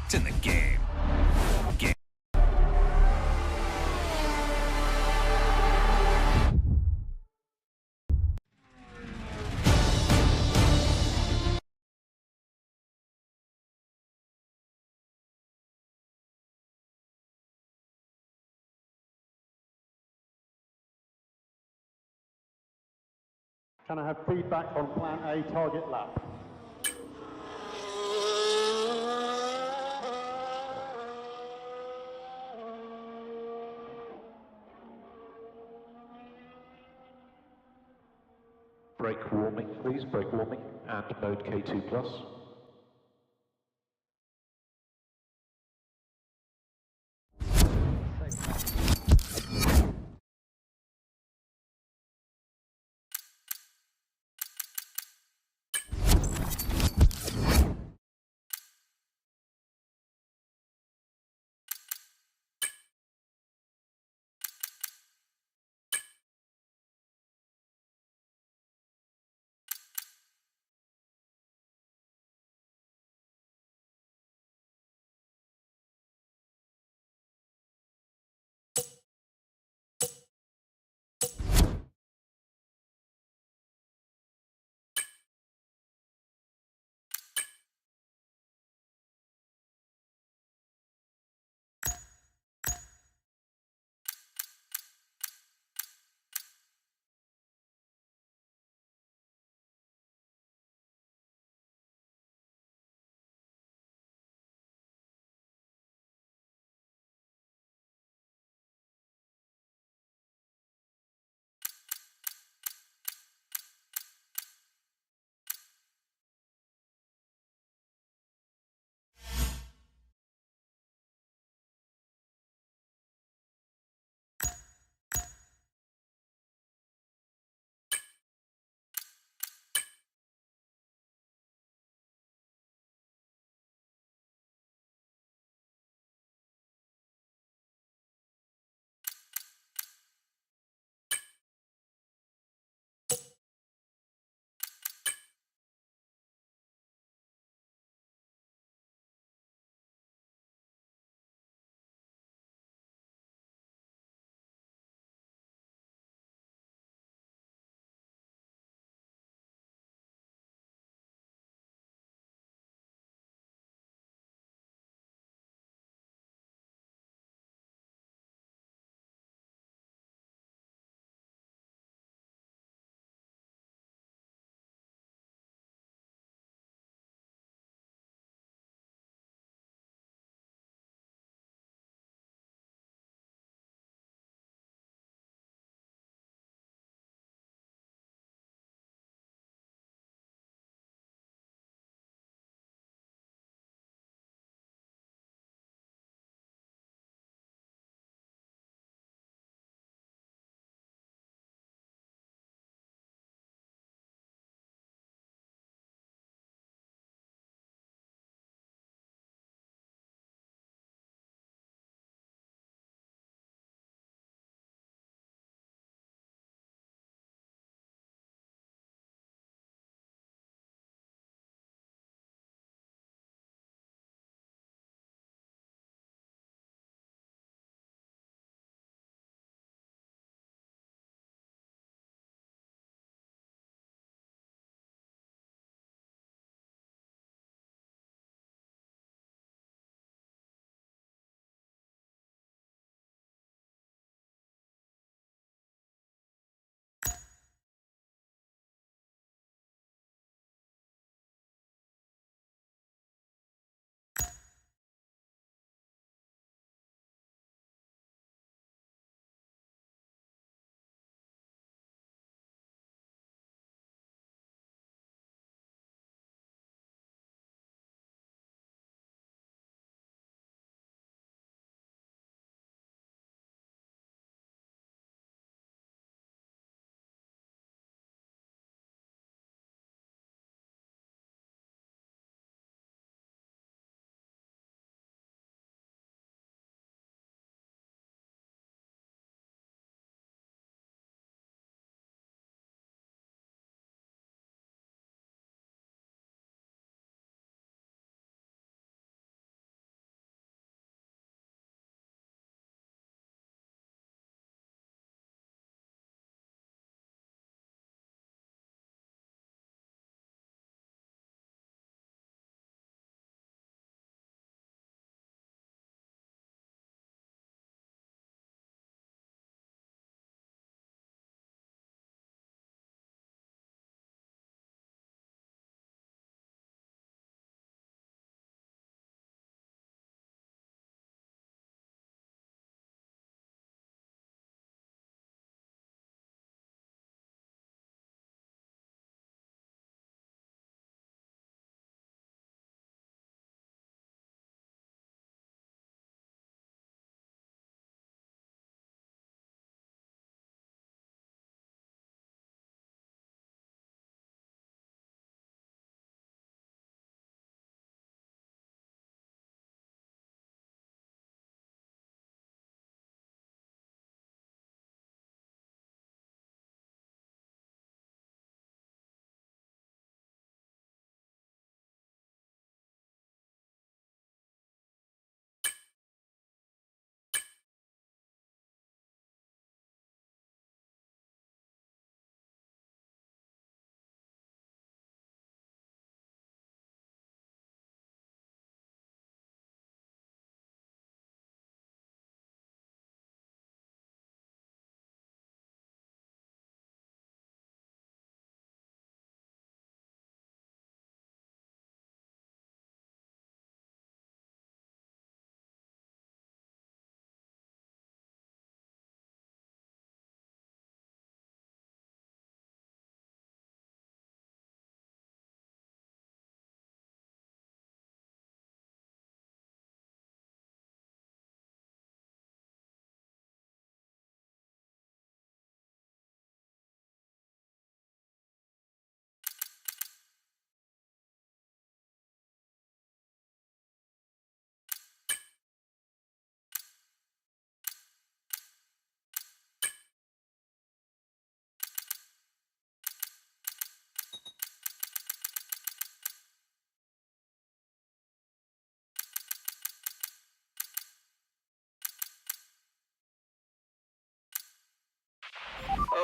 locked in the game. Can I have feedback on Plan A target lap? Brake warming, please, brake warming, and mode K2 plus.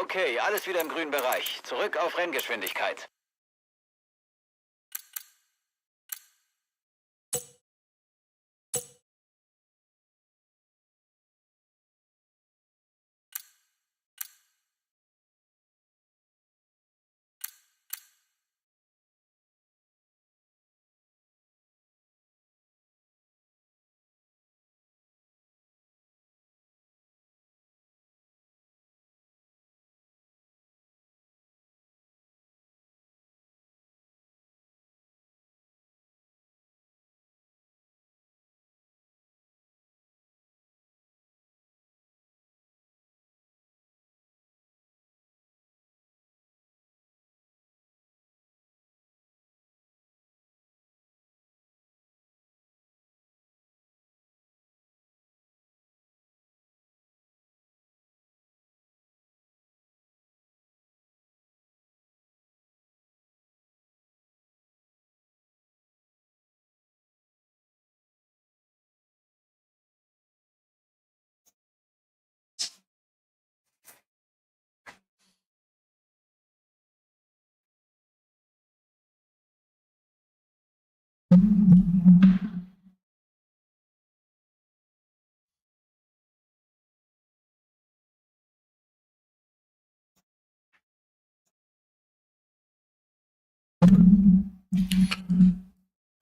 Okay, alles wieder im grünen Bereich. Zurück auf Renngeschwindigkeit.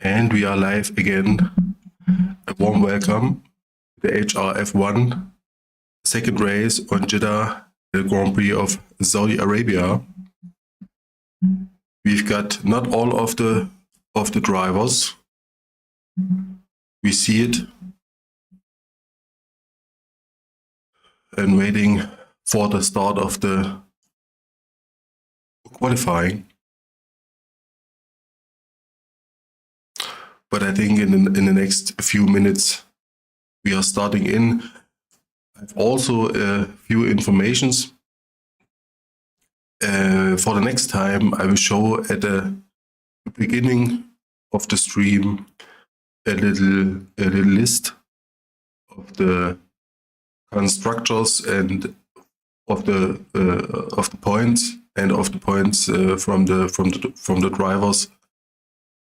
And we are live again. A warm welcome to the HRF1 second race on Jeddah, the Grand Prix of Saudi Arabia. We've got not all of the drivers. We see it and waiting for the start of the qualifying. But I think in the next few minutes we are starting in. I've also a few informations. For the next time, I will show at the beginning of the stream a little list of the constructors and of the points and of the points from the drivers,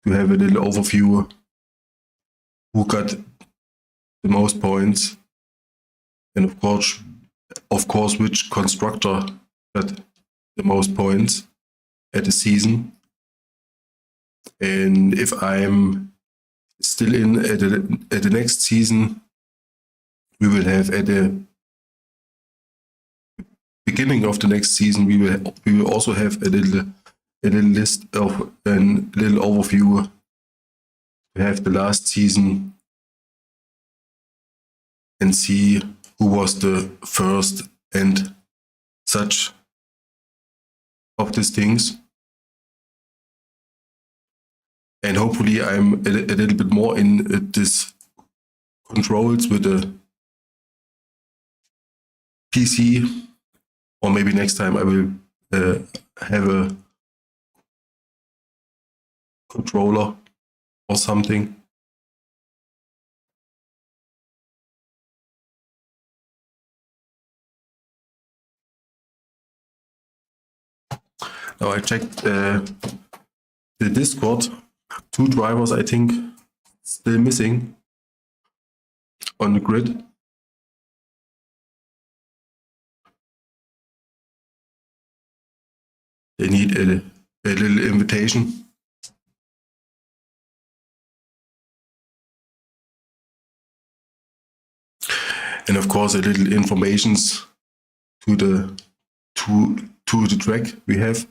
to have a little overview who got the most points, and of course which constructor got the most points at the season. And if I'm still in at the next season, we will have at the beginning of the next season, we will also have a little list of a little overview. We have the last season and see who was the first and such of these things. And hopefully I'm a little bit more in this controls with the PC, or maybe next time I will have a controller or something. Now I checked the Discord. 2 drivers, I think, still missing on the grid. They need a little invitation. And of course, a little informations to the track we have.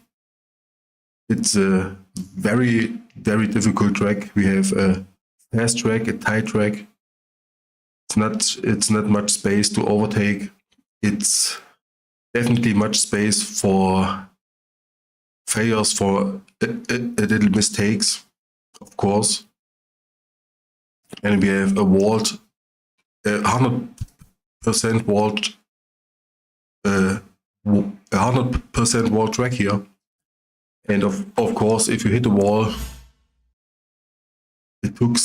It's a very difficult track. We have a fast track, a tight track. It's not much space to overtake. It's definitely much space for failures, for a little mistakes, of course. And we have a walled, 100% walled, 100% walled track here. And of course, if you hit the wall, it took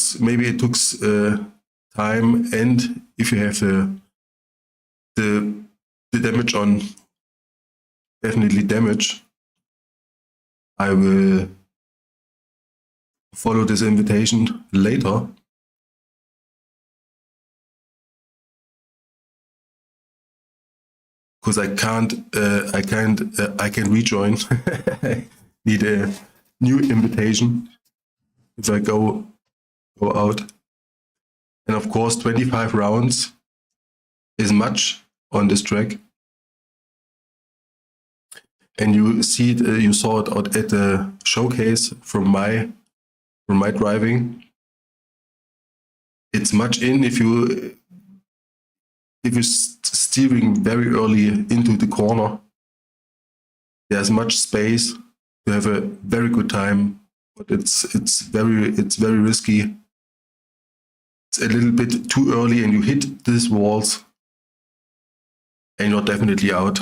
time, and if you have the damage on definitely damage, I will follow this invitation later. Because I can rejoin. I need a new invitation if I go out. And of course, 25 rounds is much on this track. And you see it, you saw it out at the showcase from my driving. It's much in if you're steering very early into the corner. There's much space to have a very good time, but it's very risky. It's a little bit too early, and you hit these walls, and you're definitely out.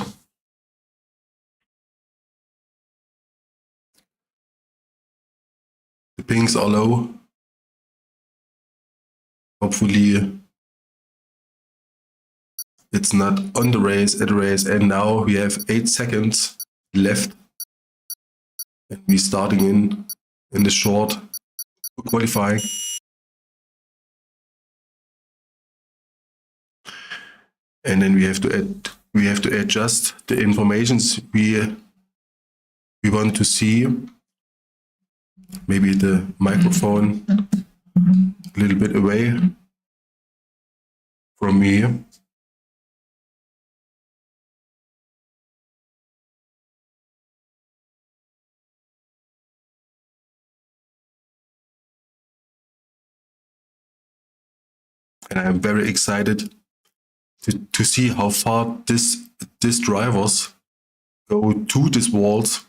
The pings are low. Hopefully it's not on the race, at the race, and now we have 8 seconds left. And we're starting in the short qualifying. And then we have to adjust the informations we want to see. Maybe the microphone a little bit away from me. And I'm very excited to see how far these drivers go to these walls.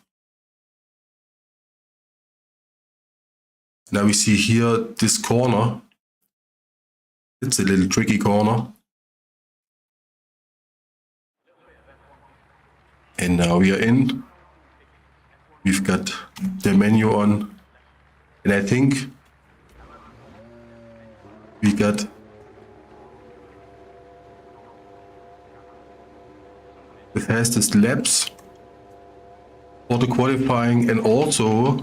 Now we see here this corner. It's a little tricky corner. And now we are in. We've got the menu on. And I think we got the fastest laps for the qualifying, and also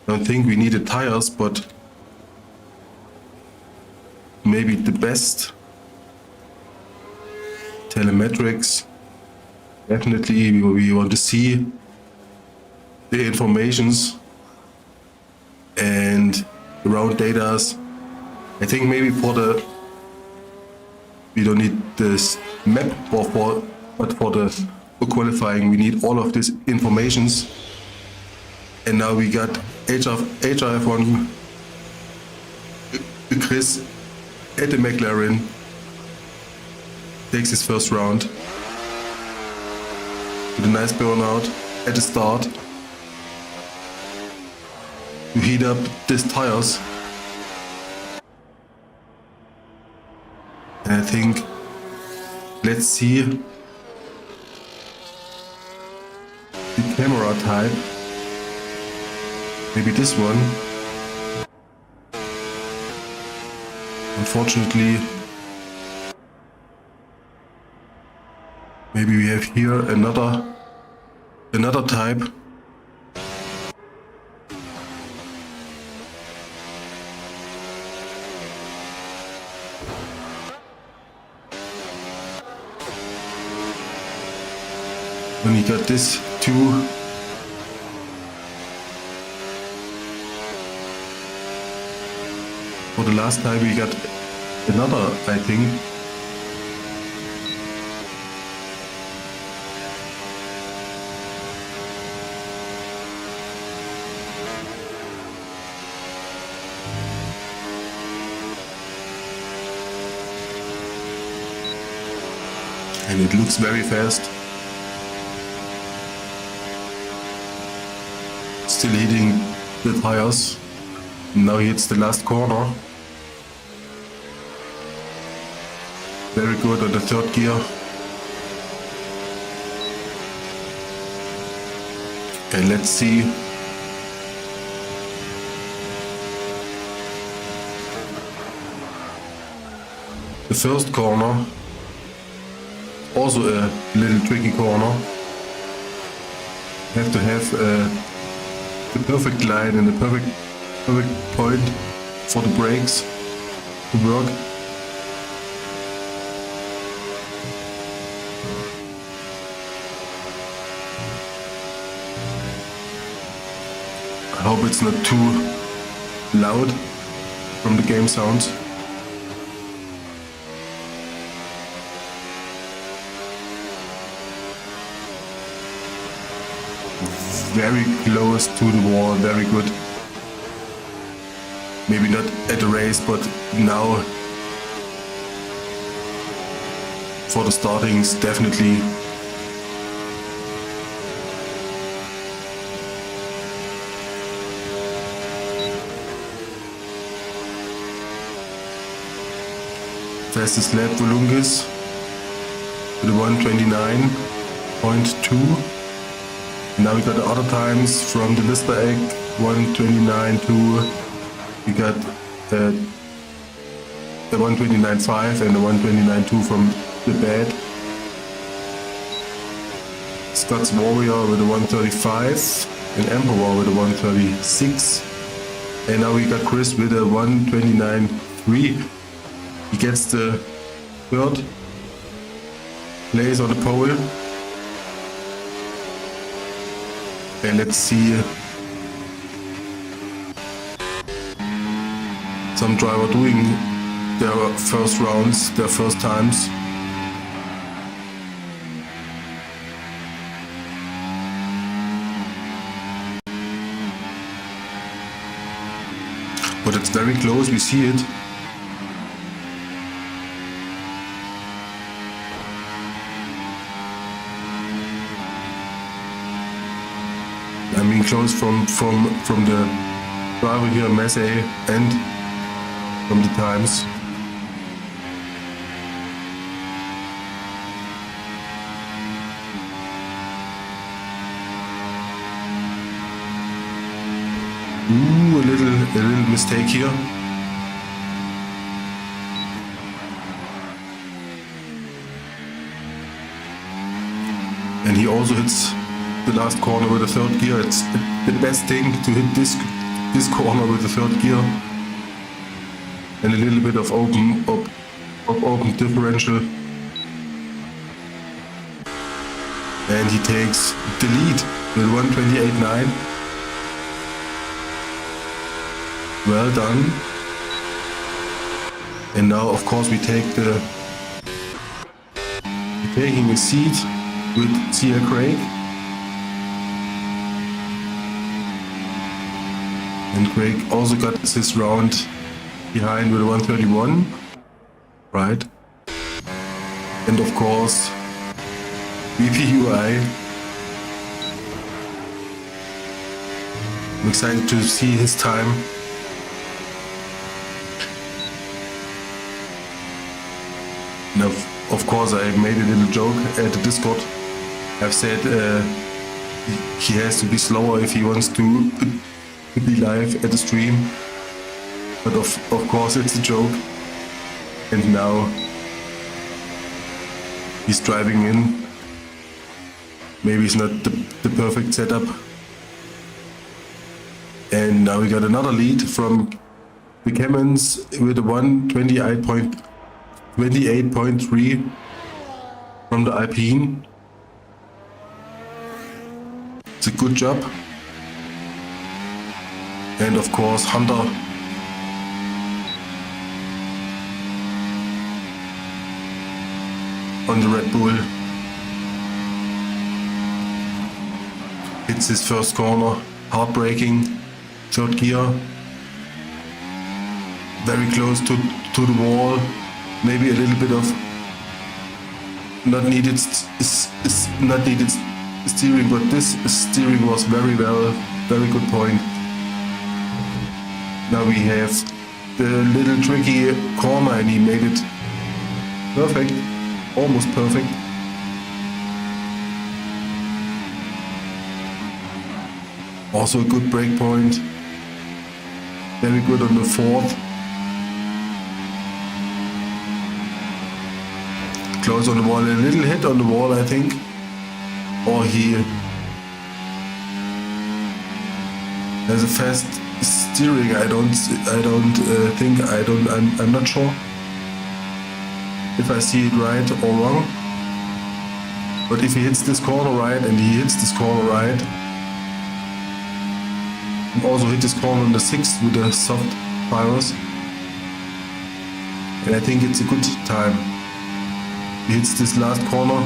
I don't think we needed tires, but maybe the best telemetrics. Definitely we want to see the informations and the round data. I think maybe we don't need this map, but for the qualifying we need all of these informations. And now we got HRF1 Chris at the McLaren takes his first round with a nice burnout at the start to heat up these tires. And I think, let's see the camera type. Maybe this one. Unfortunately, maybe we have here another type. When we got this too. For the last time we got another, I think. And it looks very fast. Still hitting the tires. Now he hits the last corner. Very good on the third gear. And let's see. The first corner. also a little tricky corner. You have to have the perfect line and the perfect point for the brakes to work. I hope it's not too loud from the game sounds. Very close to the wall, very good. Maybe not at the race, but now for the startings, definitely. Fastest lap Volungis with a 1:29.2. Now we got the other times from the LISTAEGG, 1:29.2. We got the 1:29.5 and the 1:29.2 from the bed. Scott's Warrior with a 1:35 and Emperor with a 1:36. And now we got Chris with a 1:29.3. He gets the third place on the pole. And let's see some driver doing their first rounds, their first times. But it's very close, we see it. I mean, close from the driver here, MASSEY, and from the times. Ooh, a little mistake here. And he also hits the last corner with the third gear. It's the best thing to hit this corner with the third gear. And a little bit of open differential. And he takes the lead with 1:28.9. Well done. And now, of course, we're taking a seat with C.L. Craig. And Craig also got his round behind with a 1:31. Right. And of course, WPUI. I'm excited to see his time. Now, of course, I made a little joke at the Discord. I've said he has to be slower if he wants to be live at the stream. But of course, it's a joke. And now he's driving in. Maybe it's not the perfect setup. And now we got another lead from the Cammons with a 1:28.3 from the Alpine. It's a good job. And of course, Hunter on the Red Bull. Hits his first corner, hard braking, third gear. Very close to the wall. Maybe a little bit of not needed steering, but this steering was very good point. Now we have the little tricky corner and he made it perfect, almost perfect. Also a good brake point, very good on the fourth. close on the wall, a little hit on the wall, I think, or he has a fast steering. I'm not sure if I see it right or wrong. But if he hits this corner right, and he hits this corner right, and also hit this corner on the 6th with the soft tires, and I think it's a good time. He hits this last corner,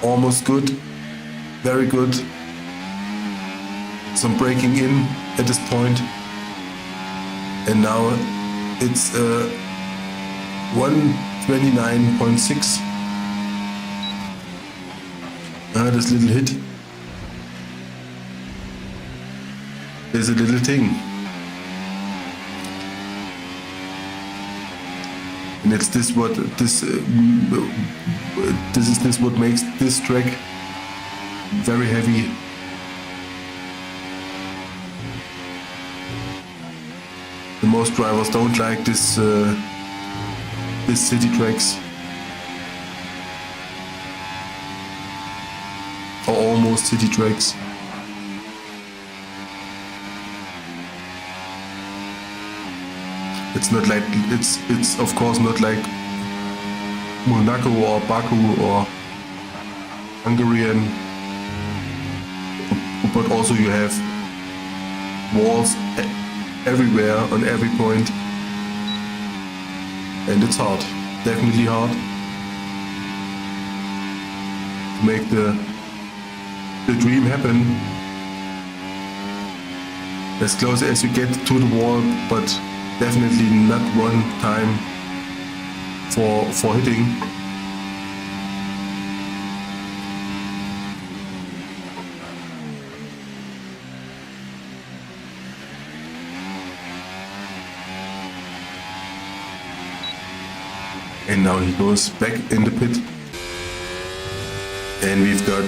almost good, very good. Some braking in at this point, and now it's 129.6. This little hit is a little thing, and it's this what makes this track very heavy. Most drivers don't like this city tracks, or almost city tracks. It's not like it's of course not like Monaco or Baku or Hungarian, but also you have walls everywhere on every point, and it's hard, definitely hard to make the dream happen as close as you get to the wall, but definitely not one time for hitting. And now he goes back in the pit. And we've got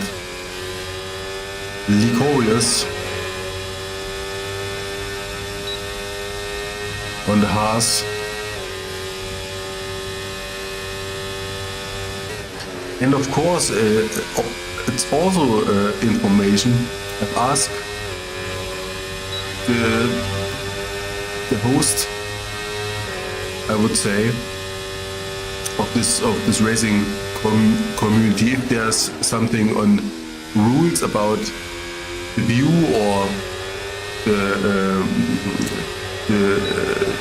LIEKORIUS on the Haas. And of course, it's also information. I've asked the host, I would say, of this racing community, if there's something on rules about the view or the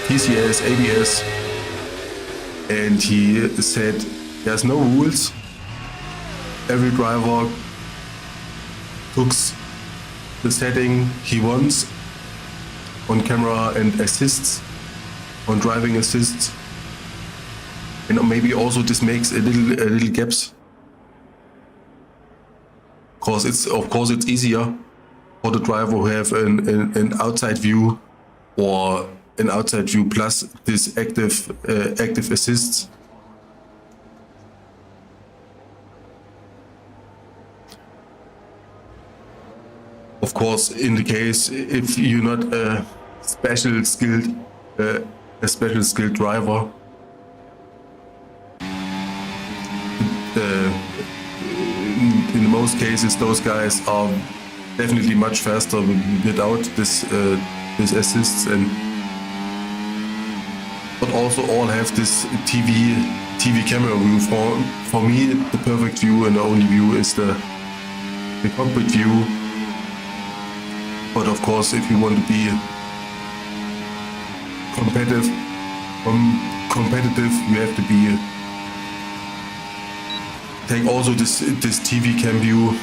TCS, ABS, and he said there's no rules. Every driver takes the setting he wants on camera and assists, on driving assists. And maybe also this makes a little gaps. Of course it's easier for the driver who have an outside view, or an outside view plus this active assists. Of course, in the case if you're not a special skilled driver, in most cases those guys are definitely much faster without this assists, but also all have this TV camera view. For me, the perfect view and the only view is the cockpit view. But of course, if you want to be competitive, you have to be take also this TV cam view.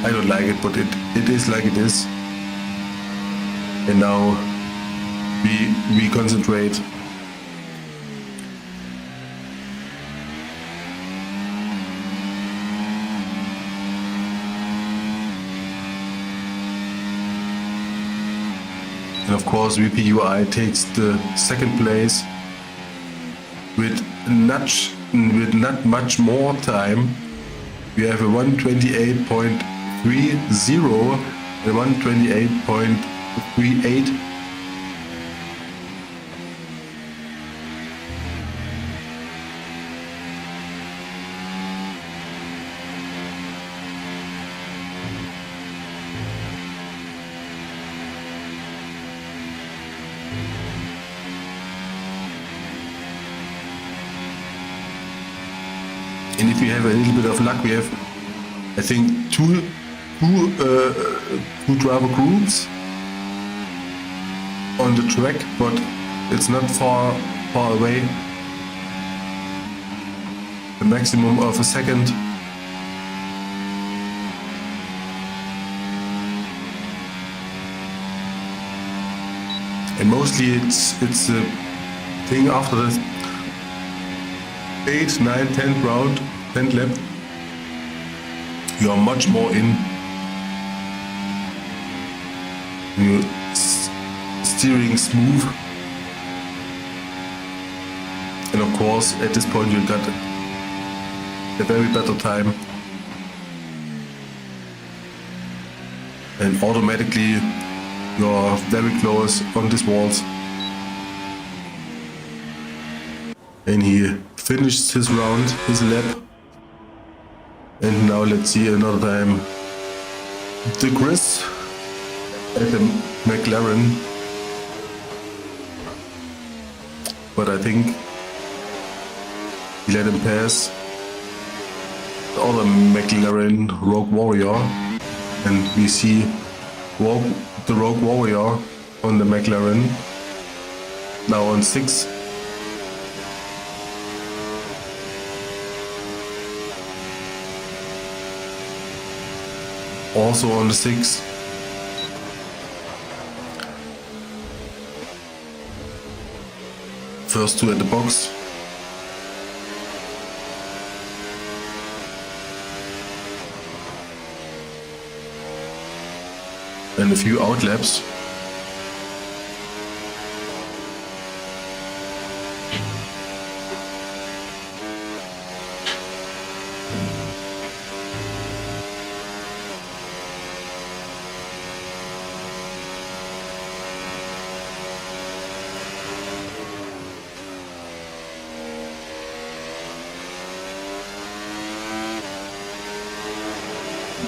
I don't like it, but it is like it is. And now we concentrate. And of course, WPUI takes the second place with not much more time. We have a 128.30 and 128.32. 3.8. And if we have a little bit of luck, we have, I think, two driver groups on the track, but it's not far away. The maximum of a second. And mostly it's a thing after the 8, 9, 10th round, 10th lap, you are much more in. You're steering smooth. And of course, at this point, you got a very better time. And automatically, you're very close on these walls. And he finished his round, his lap. And now let's see another time the Chris at the McLaren. But I think he let him pass the other McLaren Rogue Warrior. And we see the Rogue Warrior on the McLaren now on 6. Also on the 6. First two at the box. And a few out laps.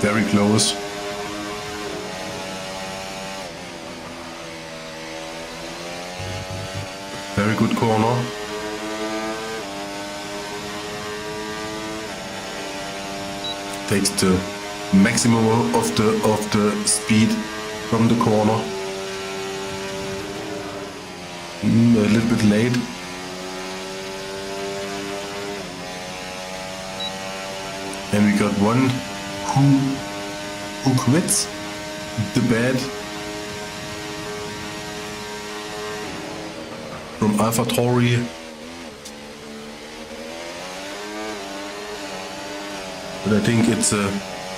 Very close. Very good corner. Takes the maximum of the speed from the corner. A little bit late. And we got one who quits the bed from AlphaTauri. But I think it's a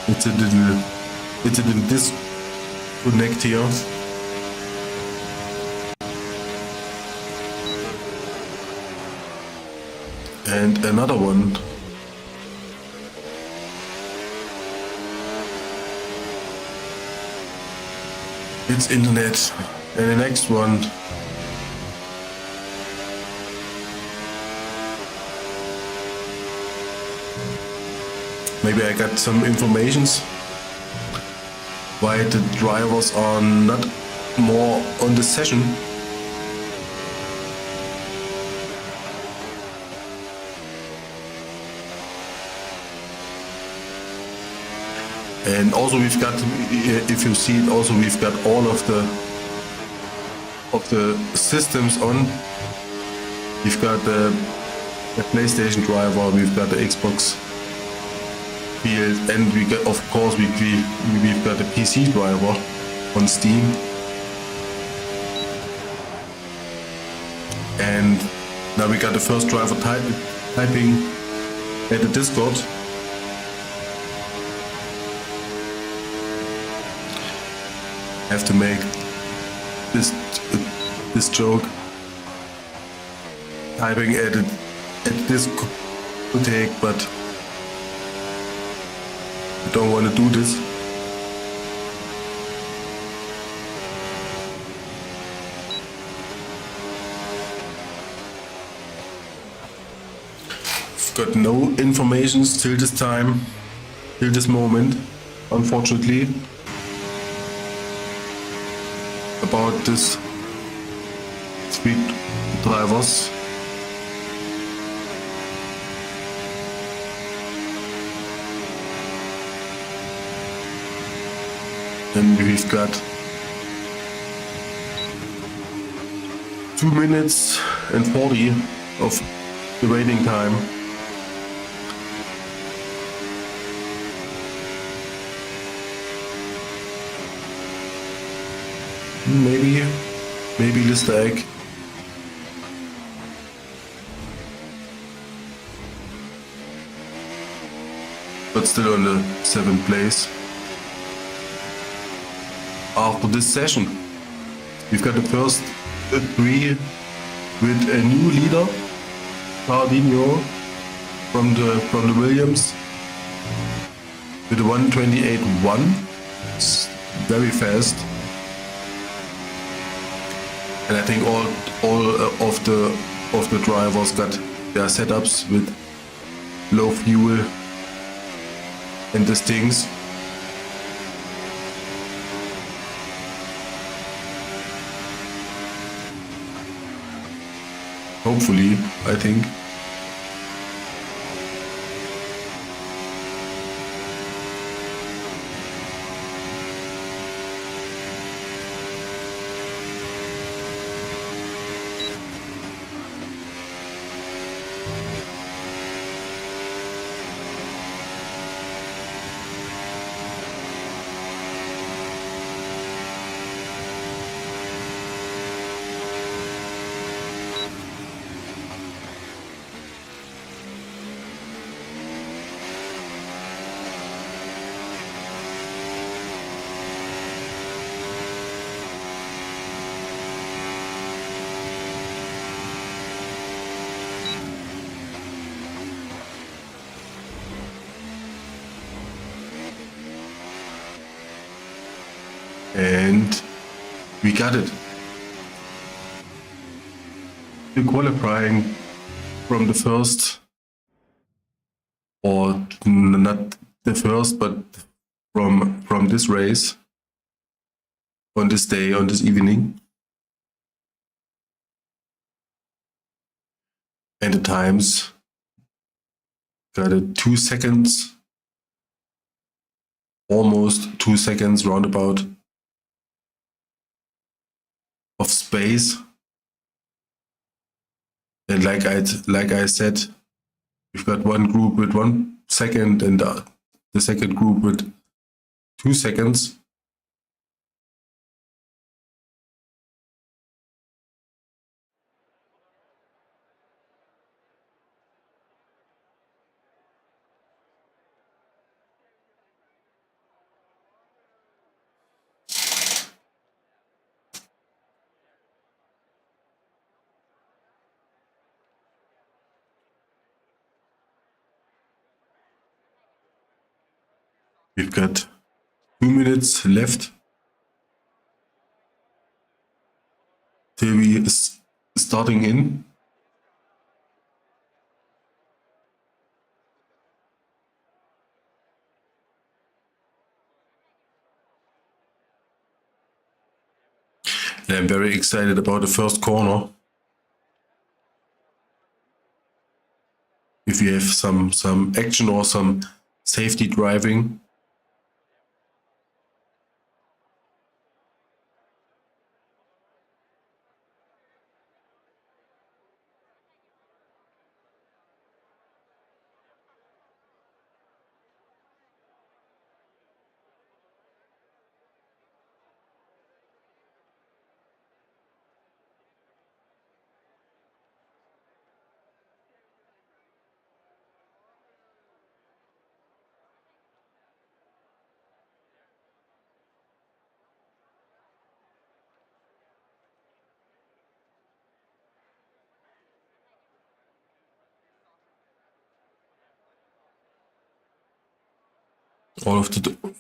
little disconnect here. And another one. It's internet. And the next one. Maybe I got some informations why the drivers are not more on the session. And also we've got, if you see it, also we've got all of the systems on. We've got the PlayStation driver, we've got the Xbox field, and we got, of course, we've got the PC driver on Steam. And now we got the first driver typing at the Discord. Have to make this joke. Typing at this discotheque, but I don't want to do this. got no informations till this time, till this moment, unfortunately, about this 3 drivers. And we've got 2 minutes and 40 of the waiting time. Maybe LISTAEGG. But still on the 7th place. After this session, we've got the first 3 with a new leader, CHARLDINHO from the Williams, with a 1:28.1. It's very fast. And I think all of the drivers got their setups with low fuel and these things. Hopefully, I think. And we got it. The qualifying from the first, or not the first, but from this race on this day, on this evening. And the times got it 2 seconds, almost 2 seconds roundabout of space. And like I said, we've got one group with 1 second and the second group with 2 seconds. We've got 2 minutes left till we is starting in. And I'm very excited about the first corner. If you have some action or some safety driving.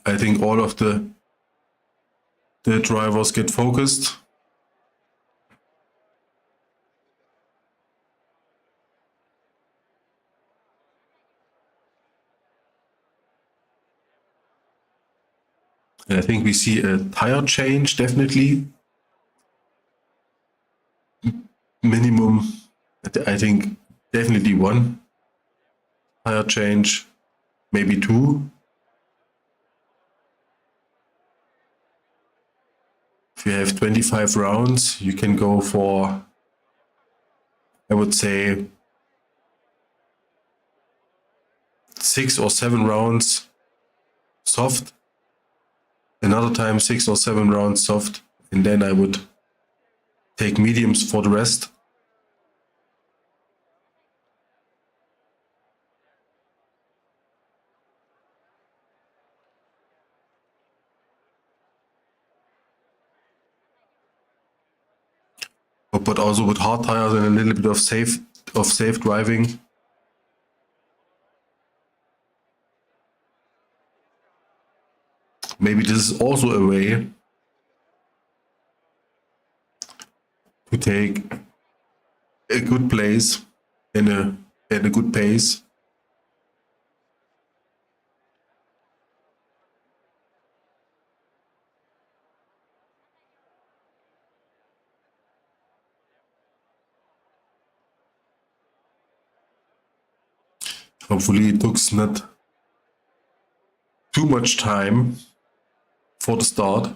I think all of the drivers get focused. And I think we see a tire change, definitely. Minimum, I think definitely one tire change, maybe two. If you have 25 rounds, you can go for, I would say, 6 or 7 rounds soft. Another time 6 or 7 rounds soft, and then I would take mediums for the rest. But also with hard tires and a little bit of safe driving. Maybe this is also a way to take a good place and a good pace. Hopefully it took not too much time for the start.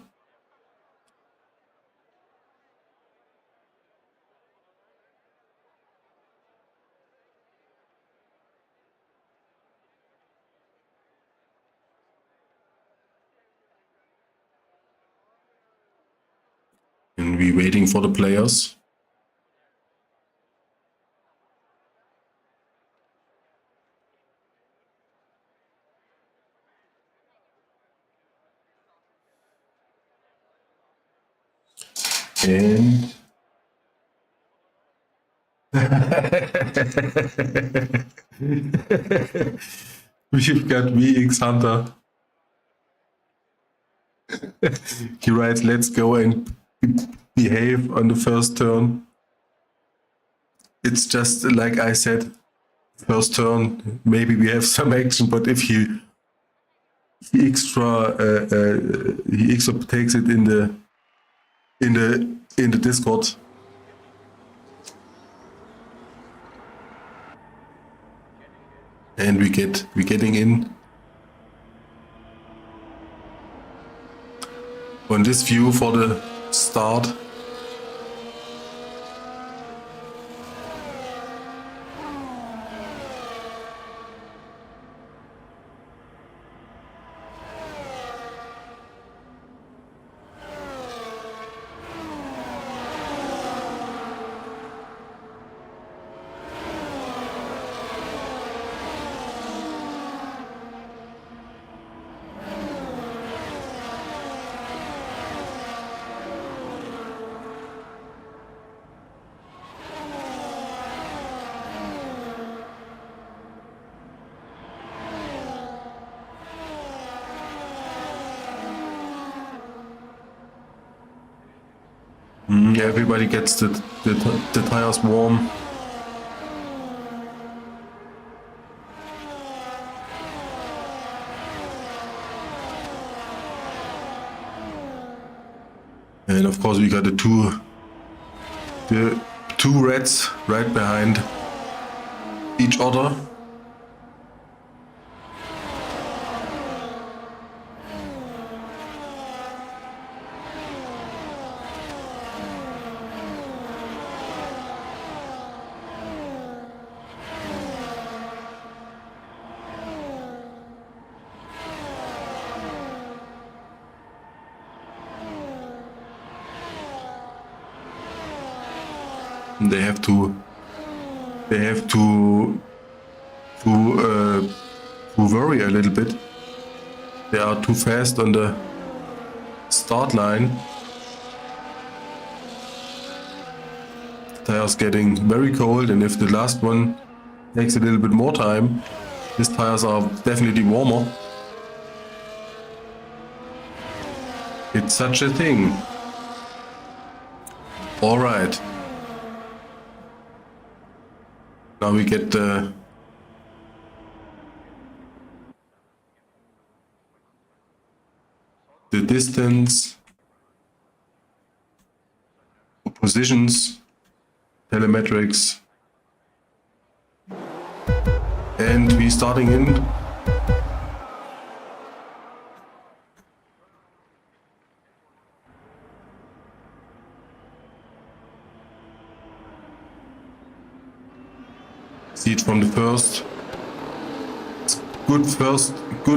And we're waiting for the players. And we've got VXHUNTER. He writes, let's go and behave on the first turn. It's just like I said, first turn, maybe we have some action, but if he extra takes it in the Discord. And we're getting in on this view for the start. Everybody gets the tires warm. And of course we got the two reds right behind each other. They have to worry a little bit. They are too fast on the start line. The tire's getting very cold, and if the last one takes a little bit more time, these tires are definitely warmer. It's such a thing. All right. Now we get the the distance, positions, telemetrics, and we're starting in. See it from the first. Good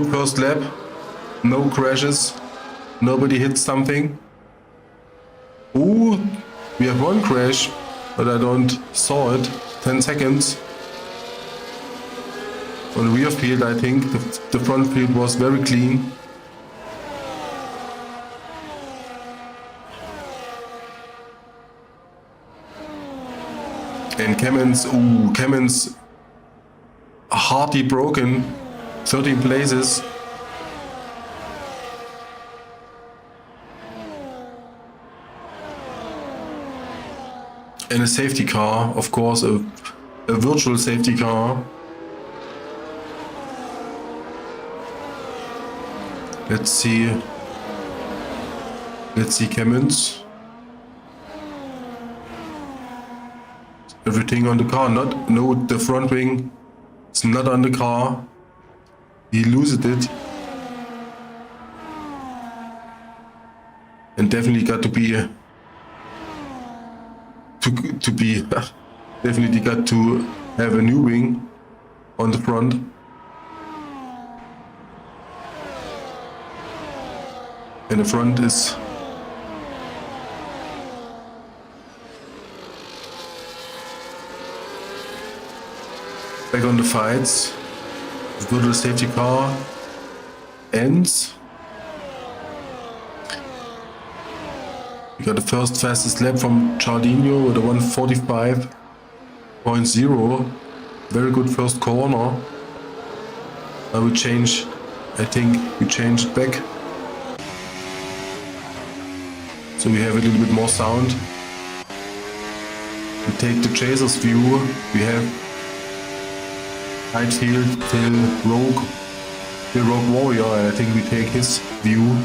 first lap. No crashes. Nobody hit something. Ooh, we have one crash, but I don't saw it. 10 seconds. On the rear field, I think the front field was very clean. And Kamen's hardly broken, 13 places. And a safety car, of course, a virtual safety car. Let's see Kamen's. Everything on the car, no, the front wing is not on the car. He loses it. And definitely got to be definitely got to have a new wing on the front. And the front is back on the fights. Let's go to the safety car. Ends. We got the first fastest lap from CHARLDINHO with a 1:45.0. Very good first corner. I will change. I think we changed back. So we have a little bit more sound. We take the chaser's view. We have right field till Rogue Warrior, and I think we take his view.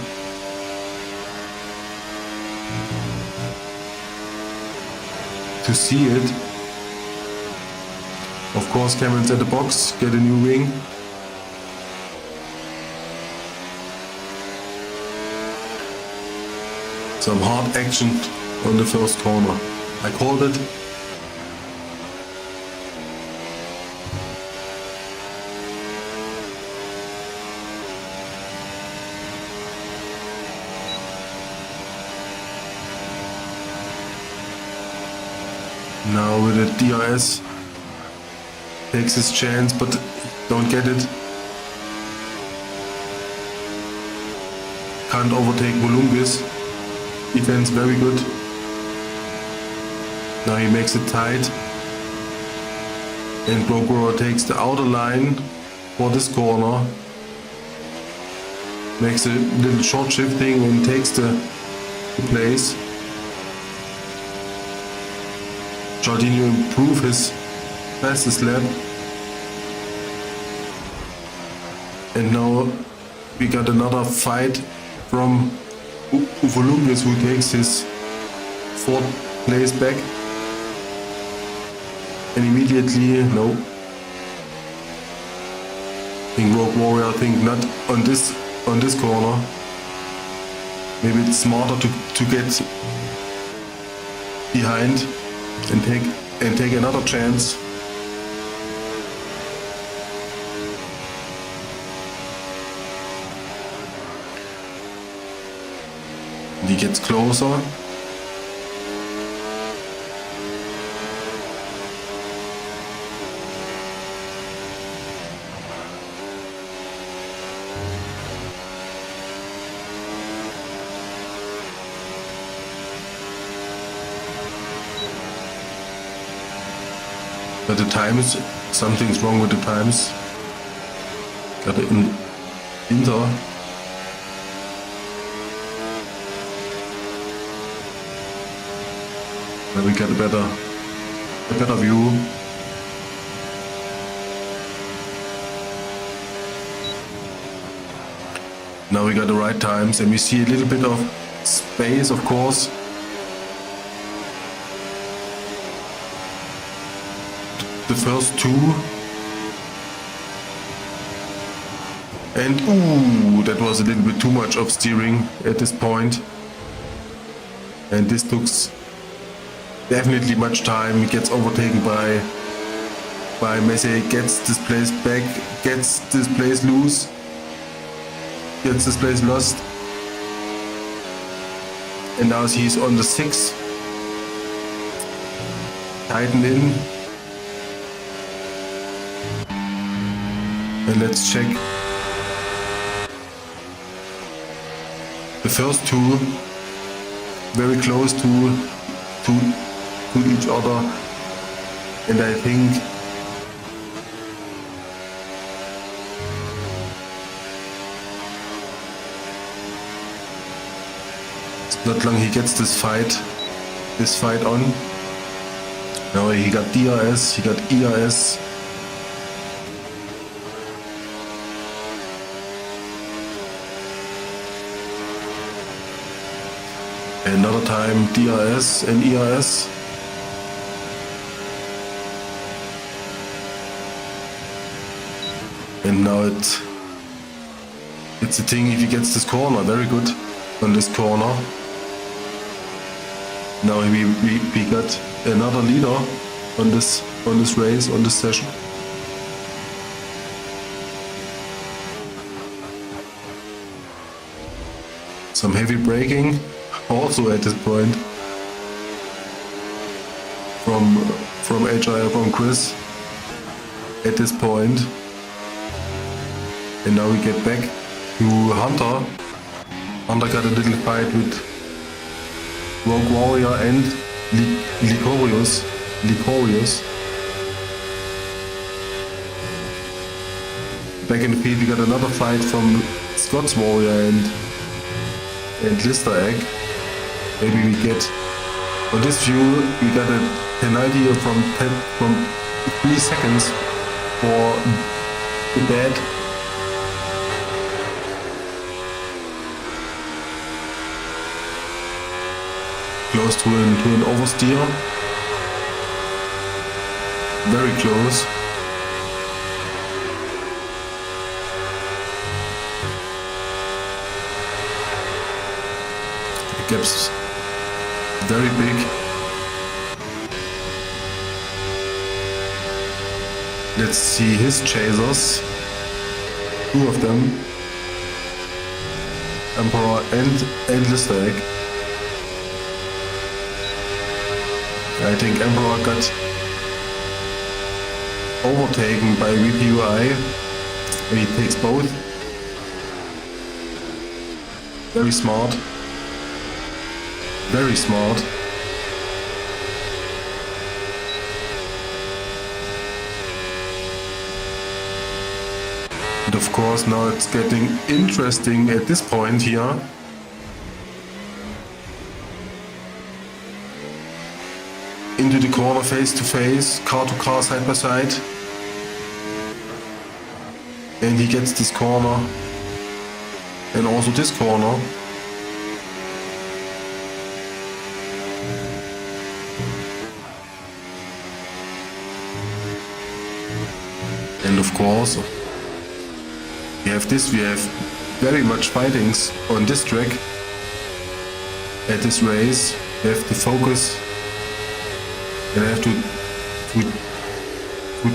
To see it. Of course, Cameron's at the box, get a new wing. Some hard action on the first corner. I called it. Now with the DRS, takes his chance, but don't get it. Can't overtake VOLUNGIS. Defense very good. Now he makes it tight. And Brokero takes the outer line for this corner. Makes a little short shifting and takes the place. CHARLDINHO improve his fastest lap. And now we got another fight from VOLUNGIS, who takes his fourth place back. And immediately, no. I think Rogue Warrior, I think not on this corner. Maybe it's smarter to get behind and take another chance. And he gets closer. But the times, something's wrong with the times. Got it in Inter. Then we get a better view. Now we got the right times, and we see a little bit of space, of course. The first two. And ooh, that was a little bit too much of steering at this point. And this took definitely much time. He gets overtaken by MASSEY, gets this place back, gets this place loose, gets this place lost. And now he's on the 6. Tighten in. And let's check. The first two very close to each other, and I think it's not long he gets this fight on. Now he got DRS, he got ERS. Another time DRS and ERS. And now it's a thing if he gets this corner, very good on this corner. Now we got another leader on this race, on this session. Some heavy braking also at this point from HRF1 Chris at this point. And now we get back to Hunter. Hunter got a little fight with Rogue Warrior and LIEKORIUS. Back in the field we got another fight from Scott's Warrior and LISTAEGG. Maybe we get, on this view, we got a penalty from 3 seconds for the bad. Close to an oversteer. Very close. The gap's very big. Let's see his chasers. 2 of them. Emperor and LISTAEGG. I think Emperor got overtaken by WPUI. He takes both. Very smart. Very smart. And of course now it's getting interesting at this point here. Into the corner face to face, car to car, side by side. And he gets this corner. And also this corner. And of course, we have very much fightings on this track. At this race, we have to focus. And I have to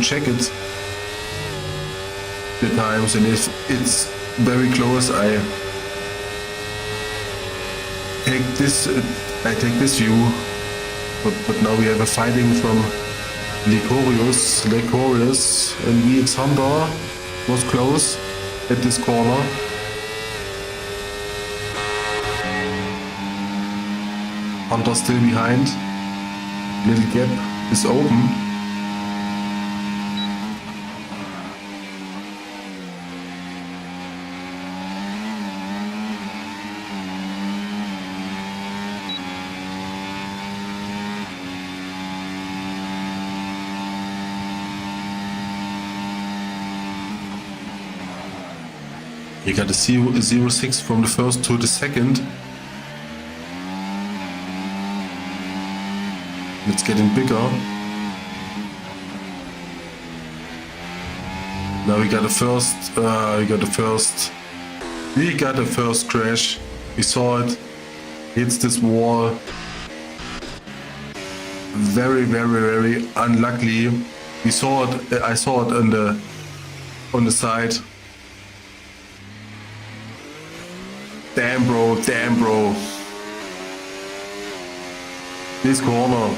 check it the times, and if it's very close, I take this view. But now we have a fighting from LIEKORIUS, and VXHUNTER was close at this corner. Hunter still behind. Little gap is open. You got a 0.06 from the first to the second. It's getting bigger. Now we got the first crash. We saw it. Hits this wall. Very, very, very unluckily. We saw it. I saw it on the side. Damn, bro. Damn, bro. This corner.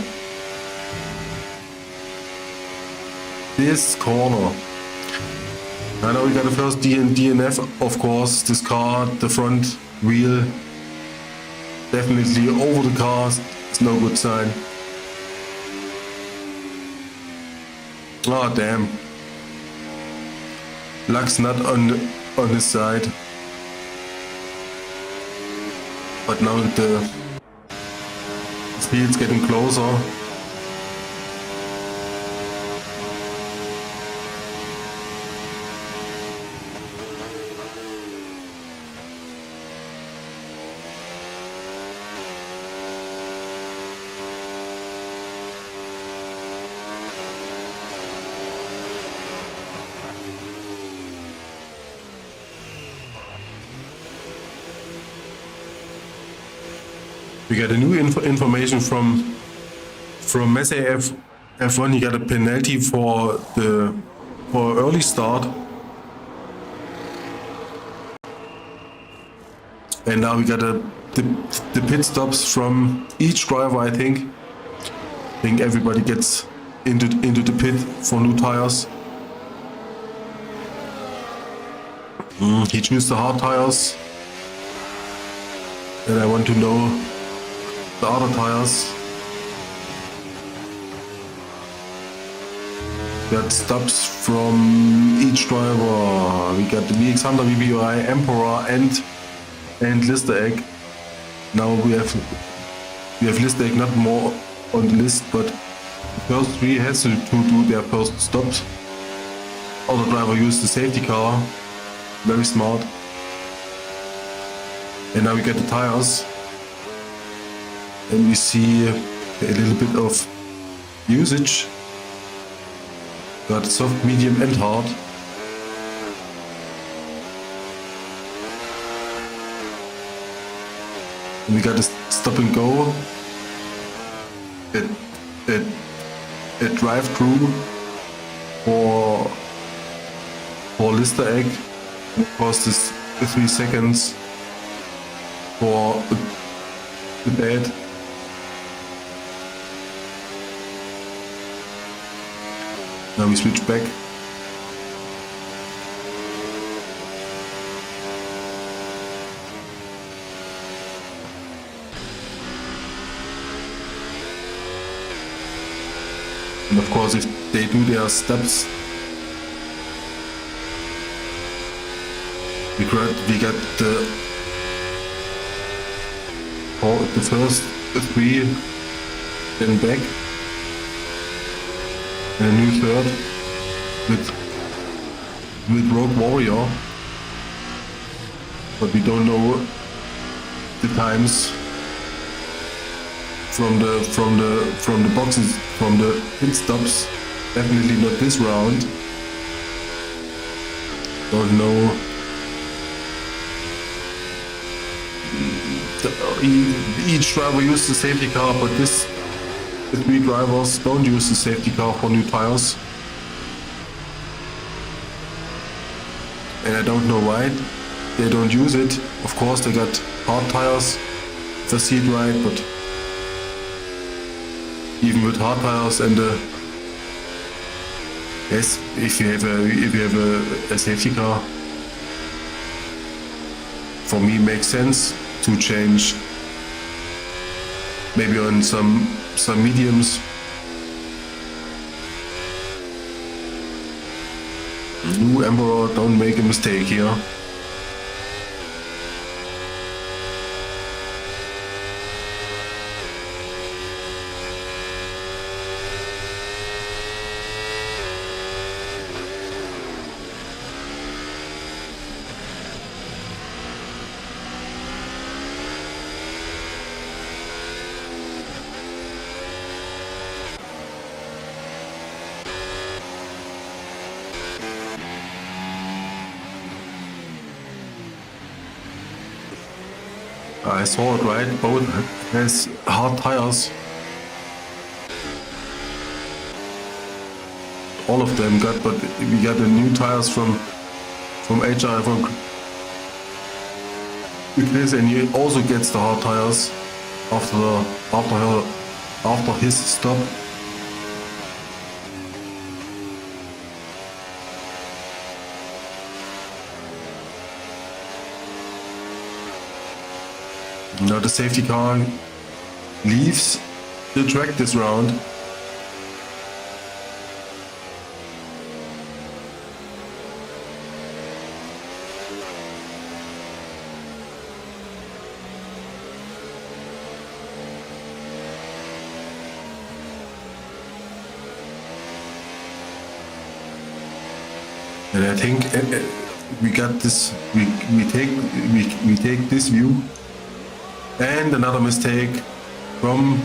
This corner. I know we got the first DNF, of course. This car, the front wheel, definitely over the car. It's no good sign. Oh damn. Luck's not on this side. But now the field's getting closer. We got a new information from MASSEY F1. He got a penalty for early start, and now we got the pit stops from each driver. I think everybody gets into the pit for new tires. He chose the hard tires, and I want to know the other tires. Got stops from each driver. We got the VXHUNTER, WPUI, Emperor, and LISTAEGG. Now we have LISTAEGG not more on the list, but the first three has to do their first stops. Other driver used the safety car. Very smart. And now we get the tires. And we see a little bit of usage. Got soft, medium and hard. And we got a stop and go. A drive-through for LISTAEGG. It cost us 3 seconds for the bed. Now we switch back. And of course, if they do their steps, we got the first 3, then back. And a new third with Rogue Warrior, but we don't know the times from the boxes, from the pit stops. Definitely not this round. Don't know. Each driver used the safety car, but the 3 drivers don't use the safety car for new tires. And I don't know why they don't use it. Of course they got hard tires, if I see it right, but even with hard tires and yes, if you have a safety car, for me makes sense to change maybe on some mediums. New Emperor, don't make a mistake here. I saw it right. Both has hard tires. All of them got, but we got the new tires from HRF1 because, and he also gets the hard tires after his stop. Now the safety car leaves the track this round. And I think we got this. We take this view. And another mistake from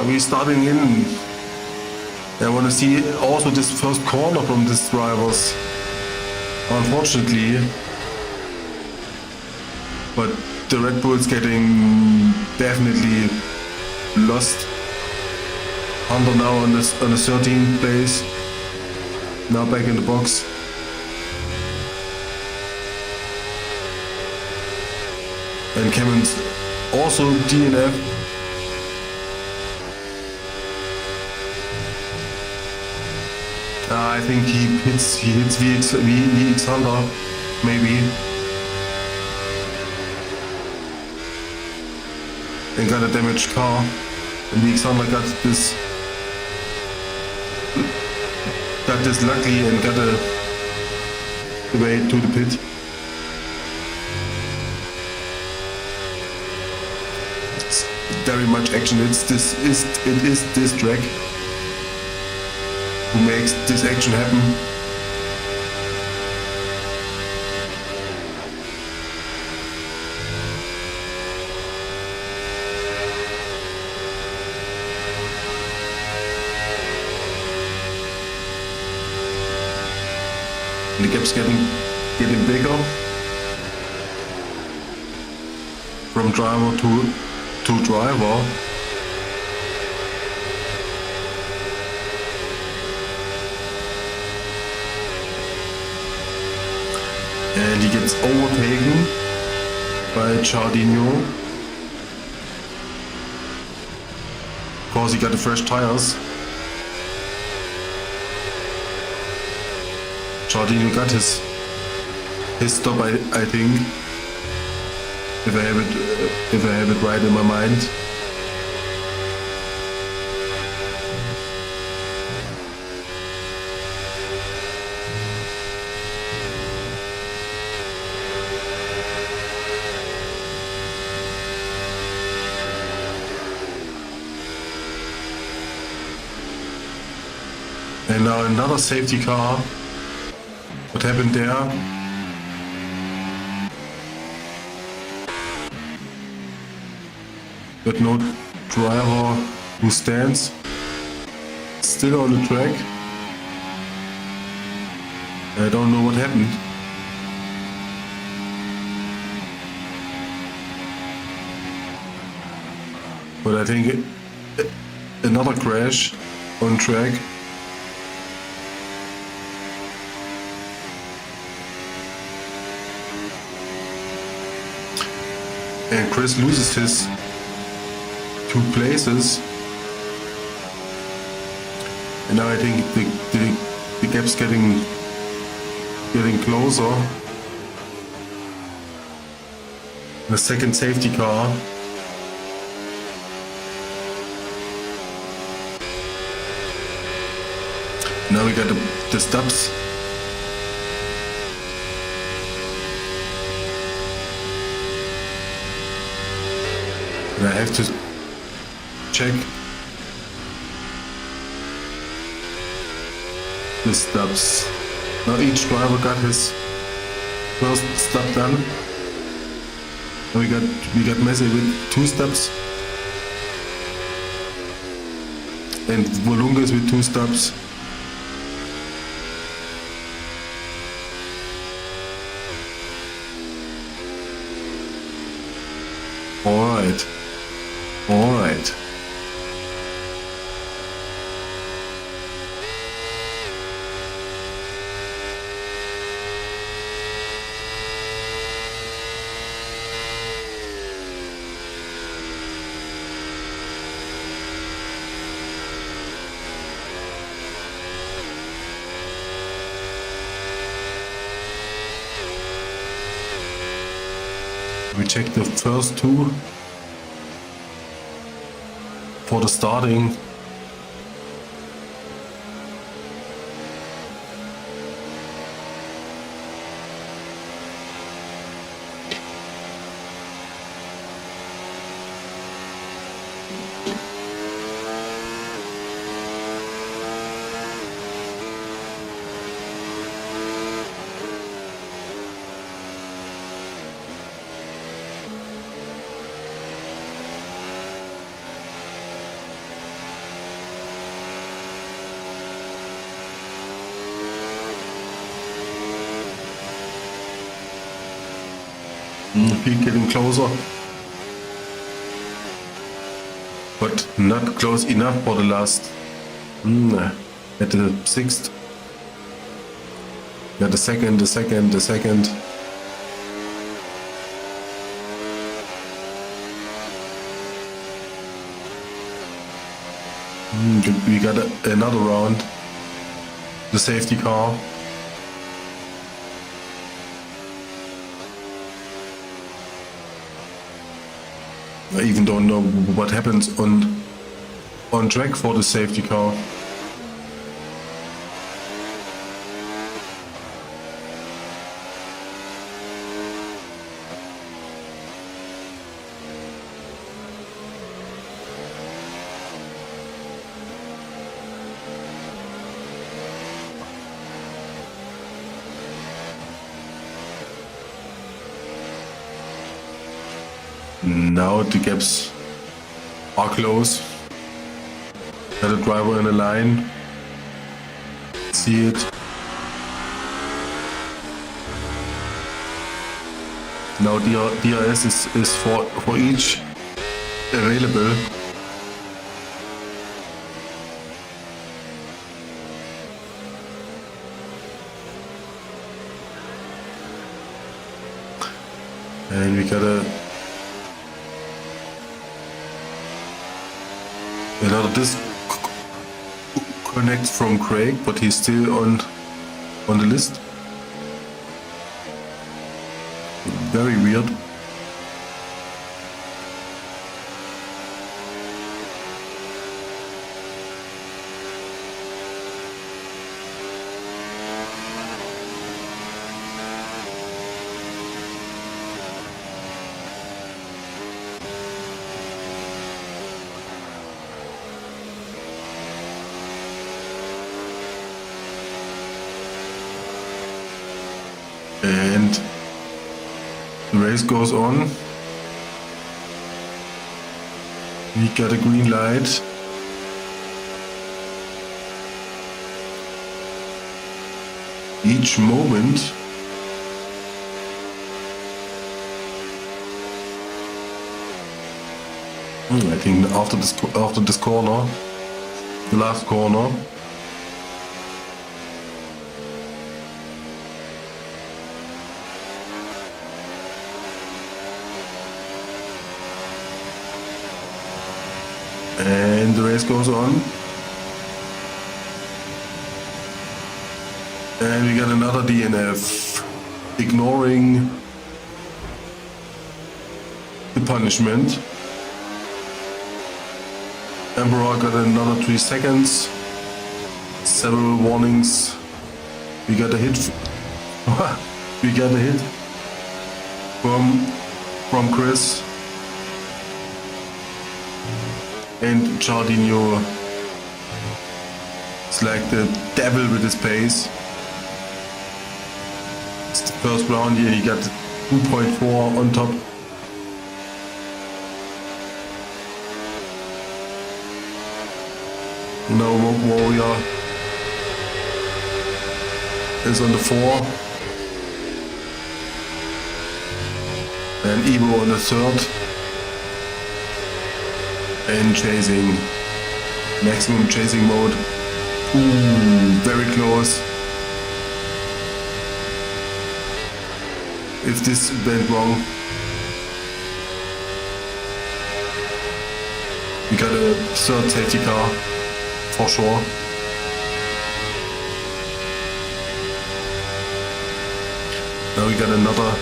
we starting in. I want to see also this first corner from these drivers, unfortunately. But the Red Bull's getting definitely lost. Hunter now on the 13th place, now back in the box. And Kevin's also DNF. I think he hits VXHUNTER, maybe. And got a damaged car. And VXHUNTER got this lucky and got the way to the pit. Very much action. It is this track who makes this action happen. And the gap's getting bigger from driver to driver. And he gets overtaken by CHARLDINHO. Of course, he got the fresh tires. CHARLDINHO got his stop, I think. If I have it right in my mind. And now another safety car. What happened there? But no driver who stands still on the track. I don't know what happened. But I think another crash on track. And Chris loses his 2 places, and now I think the gap's getting closer. The second safety car. Now we got the stops. And I have to check the stops. Now each driver got his first stop done. And we got MASSEY with 2 stops. And VOLUNGIS with 2 stops. right. All right. We check the first two for the starting. Peak getting closer, but not close enough for the last. At the sixth, yeah, the second. We got another round. The safety car. I even don't know what happens on track for the safety car. Now the gaps are close. Got a driver in a line. See it. Now DRS is for each available. And we got another disconnect from Craig, but he's still on the list. Very weird. And the race goes on. We got a green light. Each moment I think after this corner, the last corner. And the race goes on. And we got another DNF, ignoring the punishment. Emperor got another 3 seconds. Several warnings. We got a hit. We got a hit from Chris. And CHARLDINHO is like the devil with his pace. It's the first round here, he got 2.4 on top. Now Rogue Warrior is on the 4. And Evo on the 3rd. And chasing, maximum chasing mode. Ooh, very close. If this went wrong, we got a third safety car for sure. Now we got another.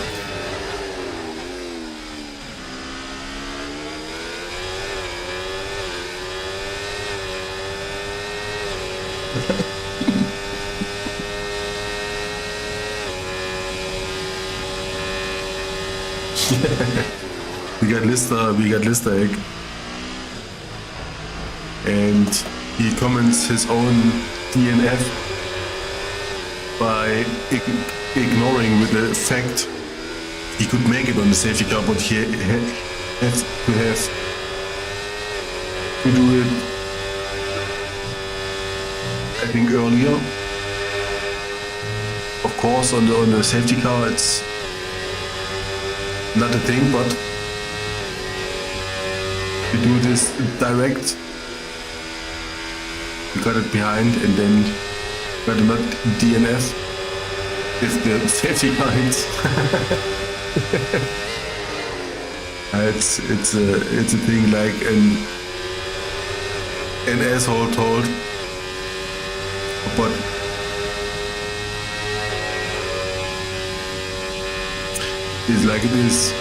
we got LISTAEGG, and he comments his own DNF by ignoring with the fact he could make it on the safety car, but he has to do it, I think, earlier. Of course, on the safety car, it's not a thing, but we do this direct. We got it behind, and then got not DNF if the safety car hits. It's a thing like an asshole told, but it's like it is.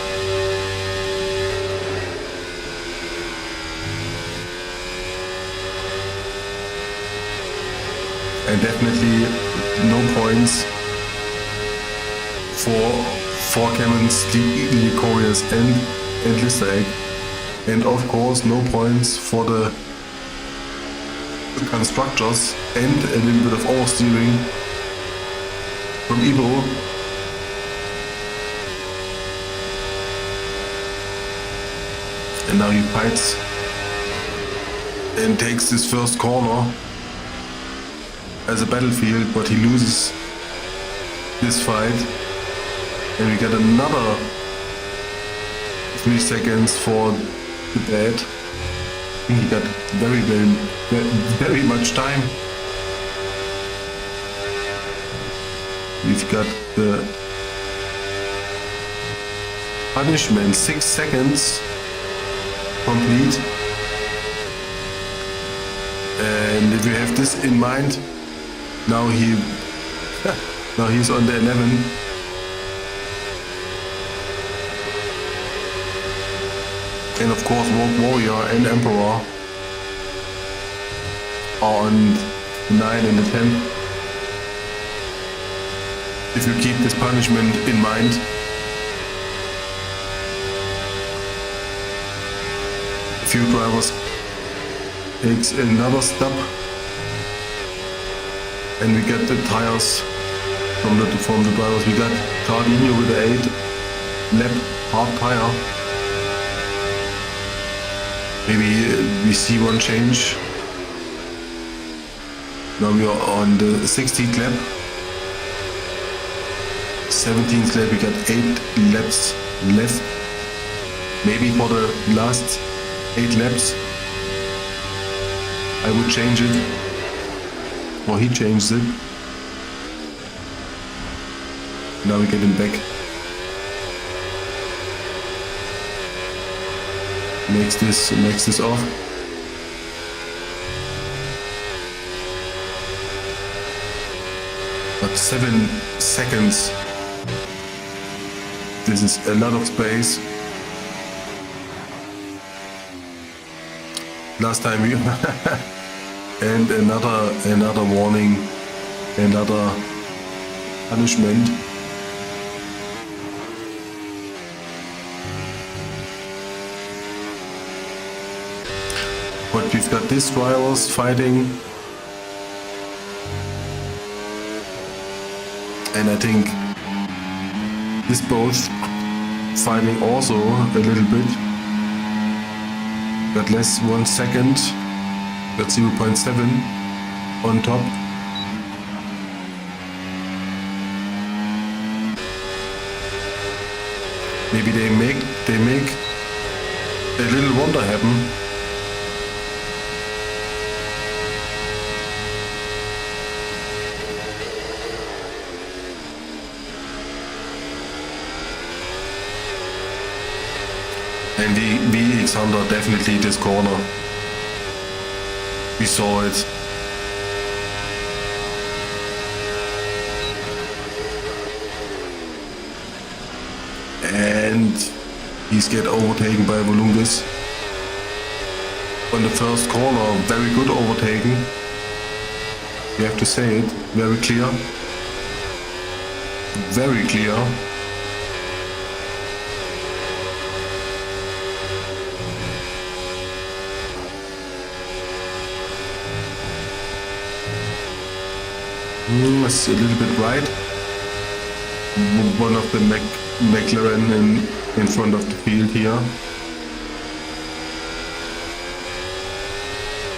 And definitely no points for Cameron's LIEKORIUS and LISTAEGG, and of course no points for the constructors and a little bit of oversteering from Ivo. And now he fights and takes his first corner as a battlefield, but he loses this fight. And we get another 3 seconds for the bad. I think he got very much time. We've got the punishment, 6 seconds complete. And if you have this in mind, now he's on the 11. And of course Rogue Warrior and Emperor are on the 9 and the 10. If you keep this punishment in mind. A few drivers takes another stop. And we get the tires from the drivers. We got CHARLDINHO with the 8 lap hard tire. Maybe we see one change. Now we are on the 16th lap. 17th lap, we got 8 laps left. Maybe for the last 8 laps I would change it. Or he changed it. Now we get him back. Makes this off. But 7 seconds. This is a lot of space. Last time we and another warning, another punishment. But we've got these drivers fighting, and I think this both fighting also a little bit. Got less 1 second, got 0.7 on top. Maybe they make a little wonder happen. And the VXHUNTER definitely this corner. We saw it. And he's get overtaken by VOLUNGIS. On the first corner, very good overtaking. You have to say it, very clear. Very clear. It's a little bit right. One of the McLaren in front of the field here.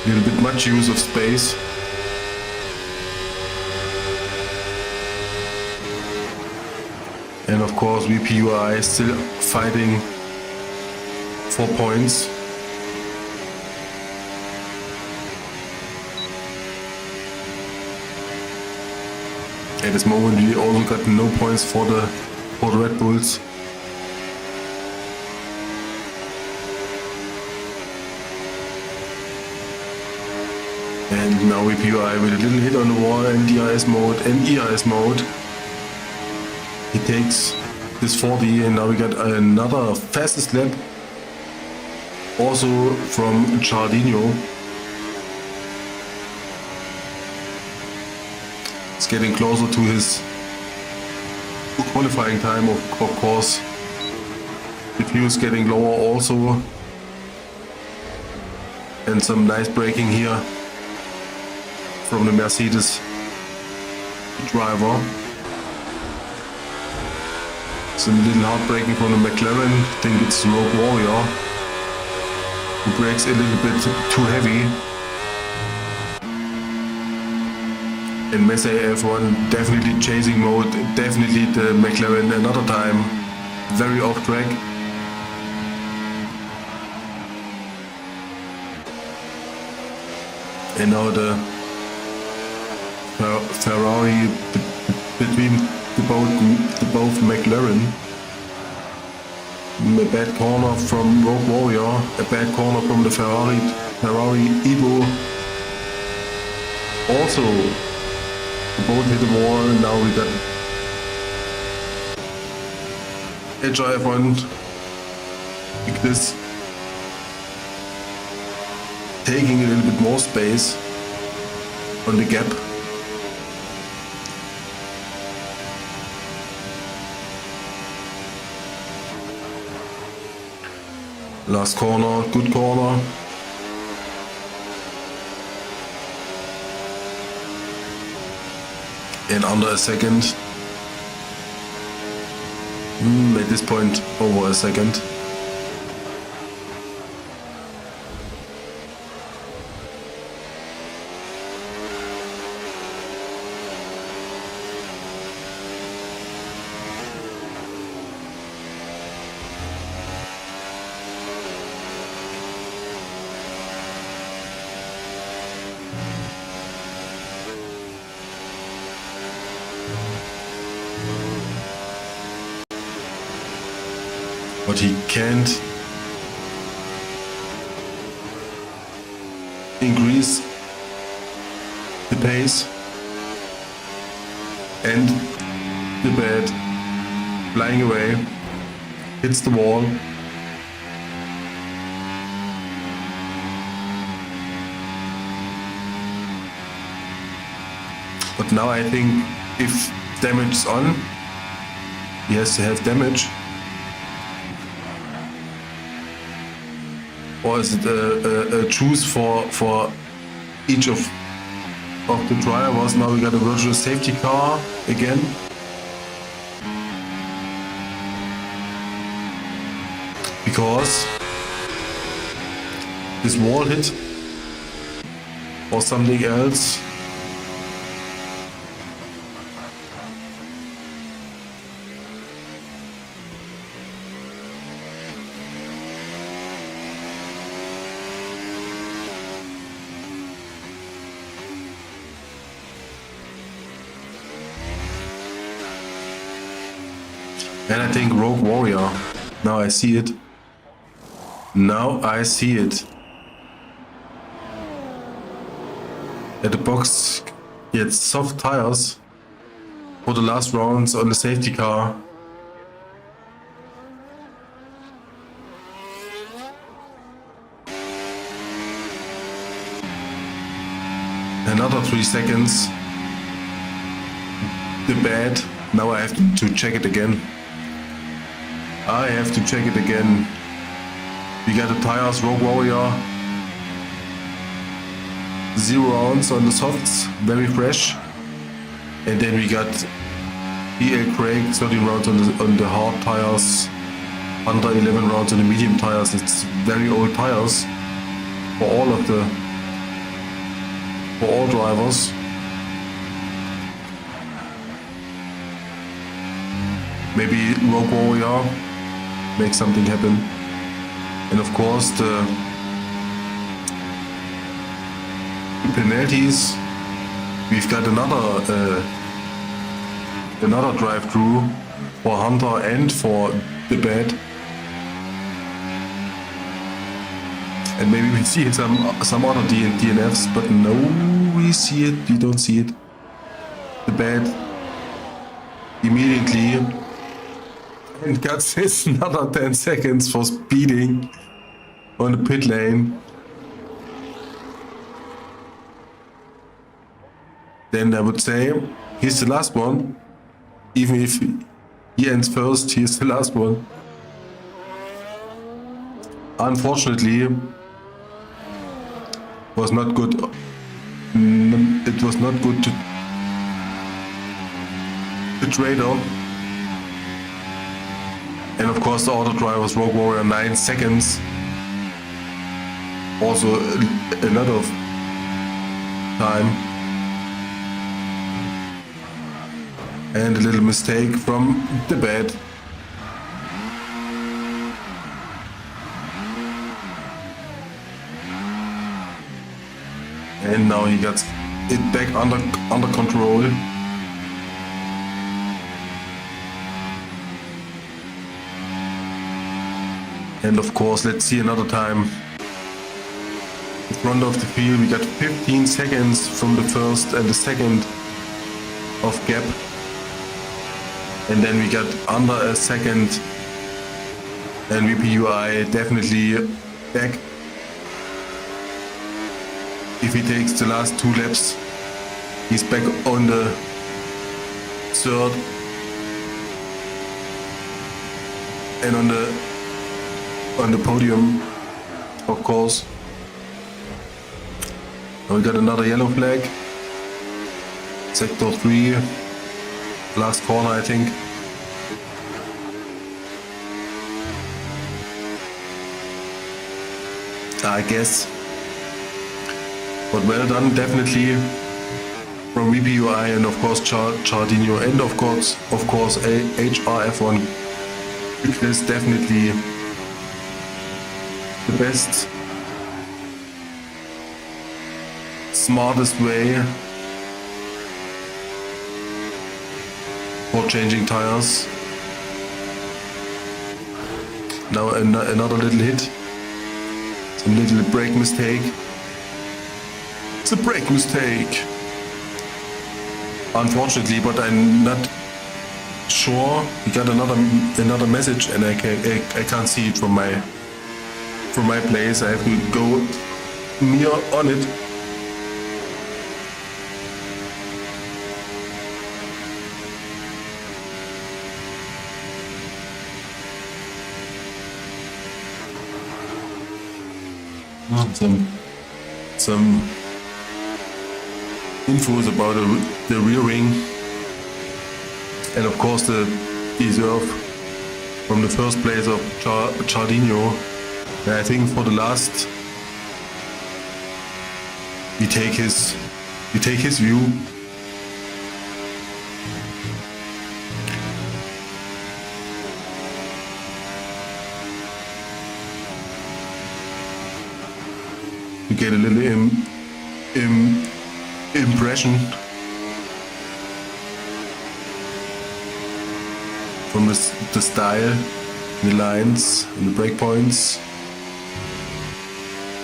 A little bit much use of space. And of course WPUI is still fighting for points. At this moment we also got no points for the Red Bulls. And now WPUI with a little hit on the wall and DRS mode and ERS mode. He takes this 40 and now we got another fastest lap. Also from CHARLDINHO. It's getting closer to his qualifying time, of course. The fuel is getting lower also. And some nice braking here from the Mercedes driver. Some little hard braking from the McLaren. I think it's Rogue Warrior who brakes a little bit too heavy. In MASSEY F1, definitely chasing mode, definitely the McLaren another time, very off track. And now the Ferrari between the both McLaren. A bad corner from Rogue Warrior, a bad corner from the Ferrari Evo. Also, both hit the wall, and now we got HRF1 like this, taking a little bit more space on the gap. Last corner, good corner. In under a second. At this point, over a second. But he can't increase the pace, and the bed flying away hits the wall. But now I think if damage is on, he has to have damage. Or is it a choose for each of the drivers? Now we got a virtual safety car again. Because this wall hit or something else. And I think Rogue Warrior, now I see it, Now I see it. That the box gets soft tires for the last rounds on the safety car. Another 3 seconds. The bad. Now I have to check it again. I have to check it again. We got the tires, Rogue Warrior. 0 rounds on the softs, very fresh. And then we got EL Craig, 13 rounds on the hard tires. Under 11 rounds on the medium tires. It's very old tires for all drivers. Maybe Rogue Warrior make something happen. And of course the penalties. We've got another drive-through for Hunter and for the bad. And maybe we see some other DNFs, but no, we see it. We don't see it. The bad immediately and got his another 10 seconds for speeding on the pit lane. Then I would say he's the last one. Even if he ends first, he's the last one. Unfortunately, was not good. It was not good to the trader. And of course the auto drivers, Rogue Warrior 9 seconds. Also a lot of time. And a little mistake from the bad. And now he got it back under control. And of course, let's see another time. In front of the field, we got 15 seconds from the first and the second of gap. And then we got under a second. And WPUI definitely back. If he takes the last 2 laps, he's back on the third and on the podium, of course. Now we got another yellow flag. Sector 3, last corner, I think. I guess. But well done, definitely, from VPUI and of course CHARLDINHO and of course HRF1 is definitely the best, smartest way for changing tires. Now another little hit, some little brake mistake. It's a brake mistake, unfortunately, but I'm not sure. We got another message, and I can't see it from my place. I have to go near on it. Some infos about the rear ring, and of course the deserve from the first place of CHARLDINHO. I think for the last we take his view. To get a little impression from the style, the lines, and the breakpoints.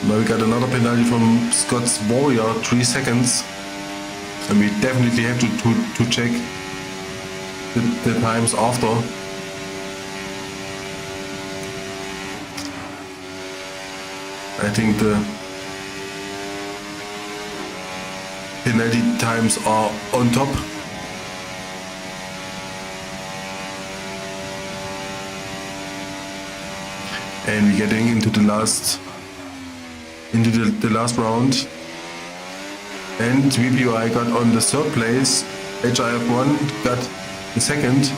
Now we got another penalty from Scott's Warrior, 3 seconds. And we definitely have to check the times after. I think the penalty times are on top. And we're getting into the last round. And WPUI got on the 3rd place. HRF1 got the 2nd.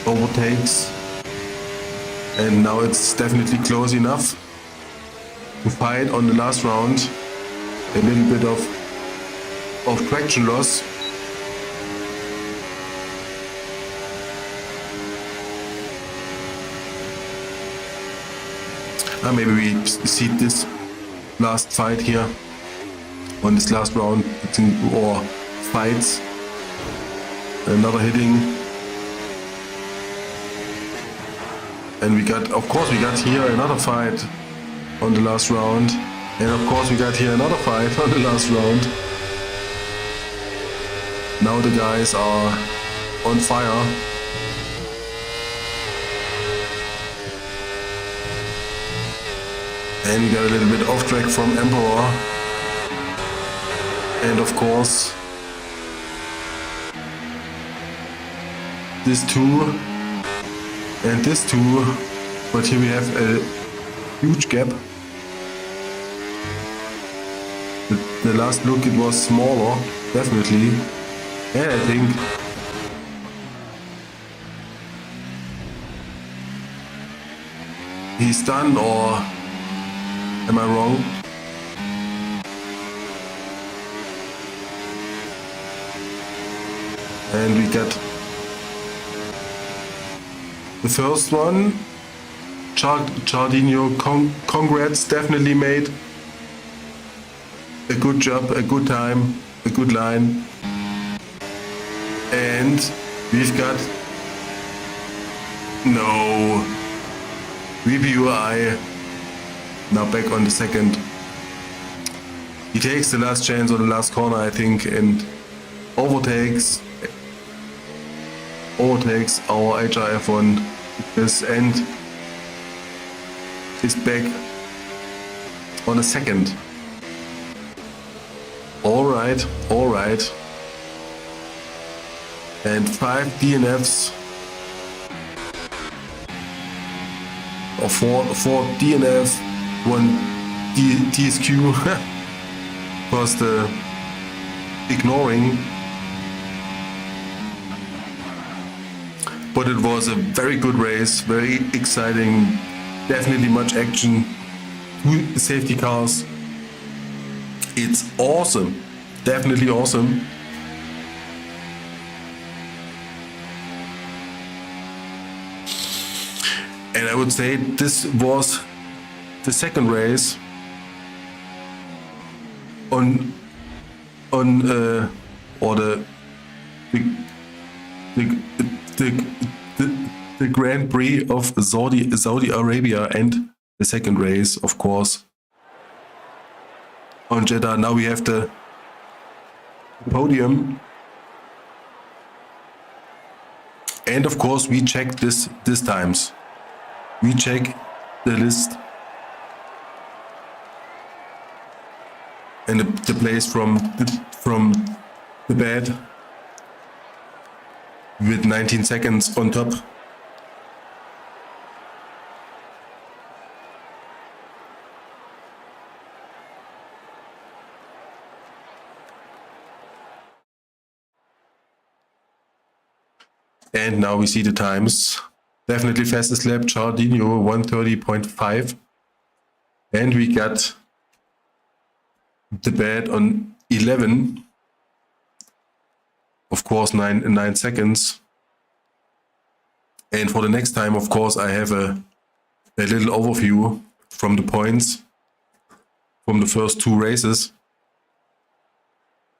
Overtakes. And now it's definitely close enough to fight on the last round. A little bit of traction loss. Maybe we see this last fight here on this last round, or fights. Another hitting. And we got here another fight on the last round. And of course we got here another fight on the last round. Now the guys are on fire. And we got a little bit off track from Emperor. And of course, this two and this two. But here we have a huge gap. The last look, it was smaller, definitely. And I think he's done, or am I wrong? And we got the first one. CHARLDINHO, congrats, definitely made a good job, a good time, a good line. And we've got no WPUI now back on the second. He takes the last chance on the last corner, I think, and overtakes our HRF1 and is back on a second. All right. And 5 DNFs, or 4 DNF, 1 TSQ, was the ignoring. But it was a very good race, very exciting, definitely much action, 2 safety cars. It's awesome, definitely awesome. And I would say this was the second race on or the Grand Prix of Saudi Arabia, and the second race, of course, on Jeddah. Now we have the podium, and of course we check this times. We check the list and the place from the bed with 19 seconds on top. And now we see the times. Definitely fastest lap, CHARLDINHO 1:30.5. And we got the bed on 11. Of course, 9 seconds. And for the next time, of course, I have a little overview from the points from the first 2 races.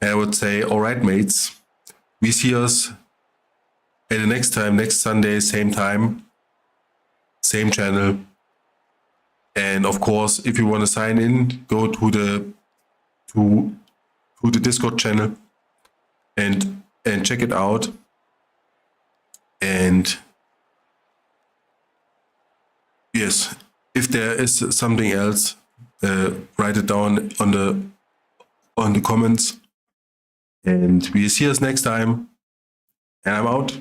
And I would say, all right, mates, we see us at the next time, next Sunday, same time, same channel. And of course, if you want to sign in, go to the Discord channel and check it out. And yes, if there is something else, write it down on the comments. And we see us next time. And I'm out.